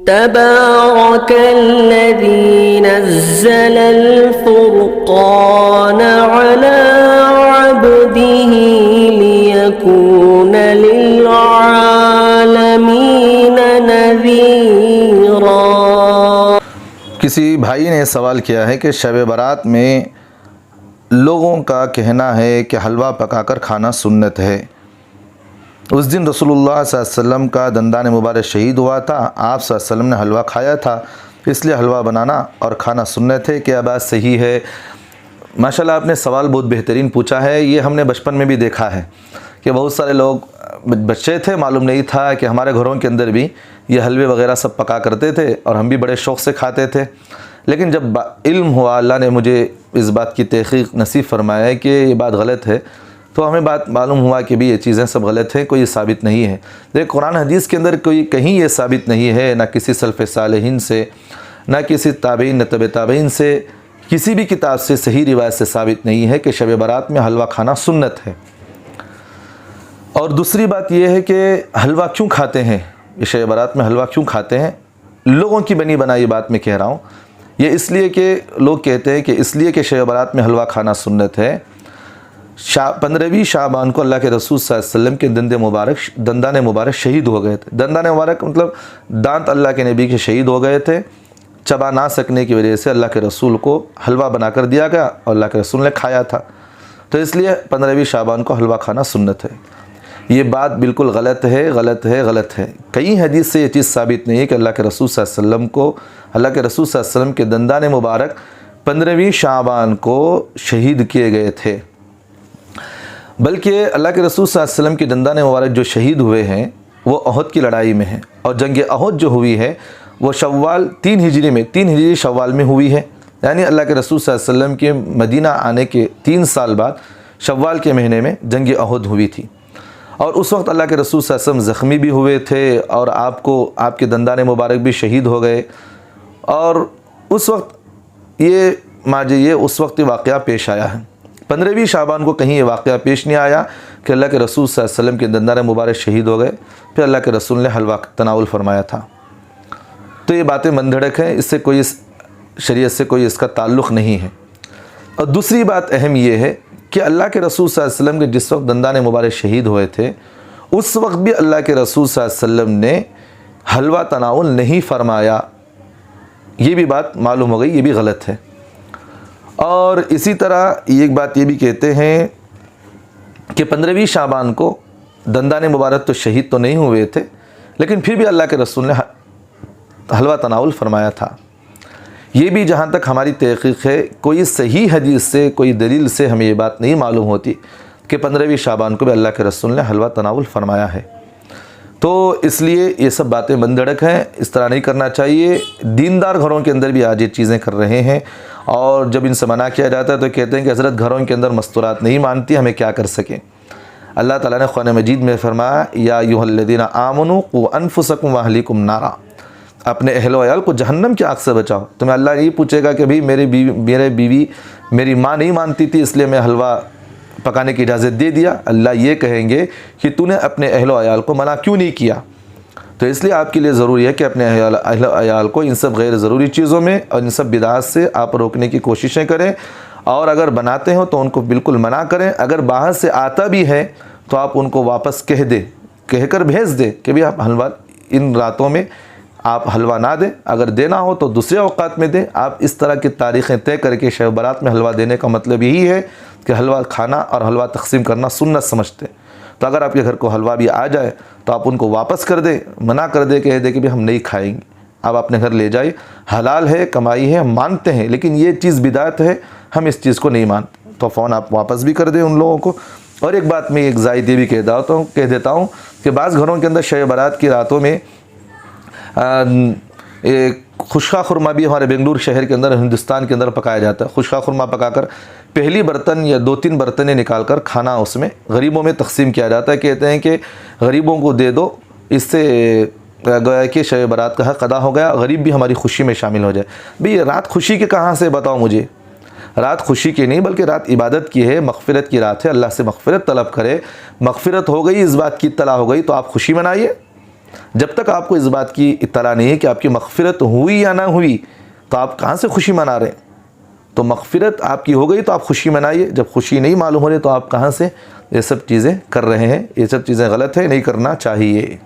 تبارك الذي نزل الفرقان على عبده ليكون للعالمين نذيرا۔ کسی بھائی نے سوال کیا ہے کہ شب برات میں لوگوں کا کہنا ہے کہ حلوہ پکا کر کھانا سنت ہے۔ اس دن رسول اللہ صلی اللہ علیہ وسلم کا دندان مبارک شہید ہوا تھا، آپ صلی اللہ علیہ وسلم نے حلوہ کھایا تھا، اس لیے حلوہ بنانا اور کھانا سنت ہے۔ کیا بات صحیح ہے؟ ماشاءاللہ آپ نے سوال بہت بہترین پوچھا ہے۔ یہ ہم نے بچپن میں بھی دیکھا ہے کہ بہت سارے لوگ بچے تھے، معلوم نہیں تھا کہ ہمارے گھروں کے اندر بھی یہ حلوے وغیرہ سب پکا کرتے تھے اور ہم بھی بڑے شوق سے کھاتے تھے۔ لیکن جب علم ہوا، اللہ نے مجھے اس بات کی تحقیق نصیب فرمایا کہ یہ بات غلط ہے، تو ہمیں بات معلوم ہوا کہ بھی یہ چیزیں سب غلط ہیں، کوئی ثابت نہیں ہے۔ لیکن قرآن حدیث کے اندر کوئی کہیں یہ ثابت نہیں ہے، نہ کسی سلف صالحین سے، نہ کسی تابعین، نہ تبع تابعین سے، کسی بھی کتاب سے صحیح روایت سے ثابت نہیں ہے کہ شب برات میں حلوہ کھانا سنت ہے۔ اور دوسری بات یہ ہے کہ حلوہ کیوں کھاتے ہیں، شب برات میں حلوہ کیوں کھاتے ہیں؟ لوگوں کی بنی بنائی بات میں کہہ رہا ہوں۔ یہ اس لیے کہ لوگ کہتے ہیں کہ اس لیے کہ شب برات میں حلوہ کھانا سنت ہے، 15ویں شعبان کو اللہ کے رسول صلی اللہ علیہ وسلم کے دندان مبارک شہید ہو گئے تھے۔ دندان مبارک مطلب دانت اللہ کے نبی کے شہید ہو گئے تھے، چبا نہ سکنے کی وجہ سے اللہ کے رسول کو حلوہ بنا کر دیا گیا اور اللہ کے رسول نے کھایا تھا، تو اس لیے 15ویں شعبان کو حلوہ کھانا سنت ہے۔ یہ بات بالکل غلط ہے، غلط ہے، غلط ہے۔ کئی حدیث سے یہ چیز ثابت نہیں ہے کہ اللہ کے رسول صلی اللہ علیہ وسلم کے دندان مبارک 15ویں شعبان کو شہید کیے گئے تھے، بلکہ اللہ کے رسول صلی اللہ علیہ وسلم کے دندان مبارک جو شہید ہوئے ہیں وہ احد کی لڑائی میں ہیں، اور جنگ احد جو ہوئی ہے وہ شوال 3 ہجری شوال میں ہوئی ہے، یعنی اللہ کے رسول صلی اللہ علیہ وسلم کے مدینہ آنے کے 3 سال بعد شوال کے مہینے میں جنگ احد ہوئی تھی۔ اور اس وقت اللہ کے رسول صلی اللہ علیہ وسلم زخمی بھی ہوئے تھے اور آپ کے دندان مبارک بھی شہید ہو گئے، اور اس وقت یہ واقعہ پیش آیا ہے۔ 15ویں شعبان کو کہیں یہ واقعہ پیش نہیں آیا کہ اللہ کے رسول صلی اللہ علیہ وسلم کے دندان مبارک شہید ہو گئے، پھر اللہ کے رسول نے حلوہ تناول فرمایا تھا۔ تو یہ باتیں مندھڑک ہیں، اس سے کوئی شریعت سے کوئی اس کا تعلق نہیں ہے۔ اور دوسری بات اہم یہ ہے کہ اللہ کے رسول صلی اللہ علیہ وسلم کے جس وقت دندان مبارک شہید ہوئے تھے، اس وقت بھی اللہ کے رسول صلی اللہ علیہ وسلم نے حلوہ تناول نہیں فرمایا، یہ بھی بات معلوم ہو گئی، یہ بھی غلط ہے۔ اور اسی طرح ایک بات یہ بھی کہتے ہیں کہ 15ویں شعبان کو دندان مبارک تو شہید تو نہیں ہوئے تھے، لیکن پھر بھی اللہ کے رسول نے حلوہ تناول فرمایا تھا۔ یہ بھی جہاں تک ہماری تحقیق ہے، کوئی صحیح حدیث سے، کوئی دلیل سے ہمیں یہ بات نہیں معلوم ہوتی کہ 15ویں شعبان کو بھی اللہ کے رسول نے حلوہ تناول فرمایا ہے۔ تو اس لیے یہ سب باتیں مندڑک ہیں، اس طرح نہیں کرنا چاہیے۔ دیندار گھروں کے اندر بھی آج یہ چیزیں کر رہے ہیں، اور جب ان سے منع کیا جاتا ہے تو کہتے ہیں کہ حضرت گھروں کے اندر مستورات نہیں مانتی، ہمیں کیا کر سکیں۔ اللہ تعالیٰ نے قرآن مجید میں فرمایا، یا ایھا الذین آمنوا قوا انفسکم واہلیکم نارا، اپنے اہل و عیال کو جہنم کی آگ سے بچاؤ۔ تمہیں اللہ نہیں پوچھے گا کہ بھئی میری بیوی میری ماں نہیں مانتی تھی اس لیے میں حلوہ پکانے کی اجازت دے دیا، اللہ یہ کہیں گے کہ تو نے اپنے اہل و عیال کو منع کیوں نہیں کیا۔ تو اس لیے آپ کے لیے ضروری ہے کہ اپنے اہل و عیال کو ان سب غیر ضروری چیزوں میں اور ان سب بدعات سے آپ روکنے کی کوششیں کریں، اور اگر بناتے ہو تو ان کو بالکل منع کریں۔ اگر باہر سے آتا بھی ہے تو آپ ان کو واپس کہہ کر بھیج دیں کہ بھی آپ حلوہ ان راتوں میں آپ حلوہ نہ دیں، اگر دینا ہو تو دوسرے اوقات میں دیں۔ آپ اس طرح کی تاریخیں طے کر کے شب برات میں حلوہ دینے کا مطلب یہی ہے کہ حلوہ کھانا اور حلوہ تقسیم کرنا سنت سمجھتے ہیں۔ تو اگر آپ کے گھر کو حلوہ بھی آ جائے تو آپ ان کو واپس کر دیں، منع کر دیں، کہہ دیں کہ بھی ہم نہیں کھائیں گے، آپ اپنے گھر لے جائیں، حلال ہے، کمائی ہے، ہم مانتے ہیں، لیکن یہ چیز بدعت ہے، ہم اس چیز کو نہیں مانتے، تو فون آپ واپس بھی کر دیں ان لوگوں کو۔ اور ایک بات میں ایک زائد یہ بھی کہہ دیتا ہوں کہ بعض گھروں کے اندر شب برات کی راتوں میں خشکا خرما بھی ہمارے بنگلور شہر کے اندر، ہندوستان کے اندر پکایا جاتا ہے۔ خشکا خرما پکا کر پہلی برتن یا 2-3 برتنیں نکال کر کھانا اس میں غریبوں میں تقسیم کیا جاتا ہے۔ کہتے ہیں کہ غریبوں کو دے دو، اس سے گویا کہ شب برات کا حق ادا ہو گیا، غریب بھی ہماری خوشی میں شامل ہو جائے۔ بھئی رات خوشی کے کہاں سے بتاؤ مجھے؟ رات خوشی کی نہیں بلکہ رات عبادت کی ہے، مغفرت کی رات ہے، اللہ سے مغفرت طلب کرے، مغفرت ہو گئی، اس بات کی اطلاع ہو گئی تو آپ خوشی منائیے۔ جب تک آپ کو اس بات کی اطلاع نہیں ہے کہ آپ کی مغفرت ہوئی یا نہ ہوئی تو آپ کہاں سے خوشی منا رہے ہیں؟ تو مغفرت آپ کی ہو گئی تو آپ خوشی منائیے، جب خوشی نہیں معلوم ہو رہی تو آپ کہاں سے یہ سب چیزیں کر رہے ہیں؟ یہ سب چیزیں غلط ہے، نہیں کرنا چاہیے۔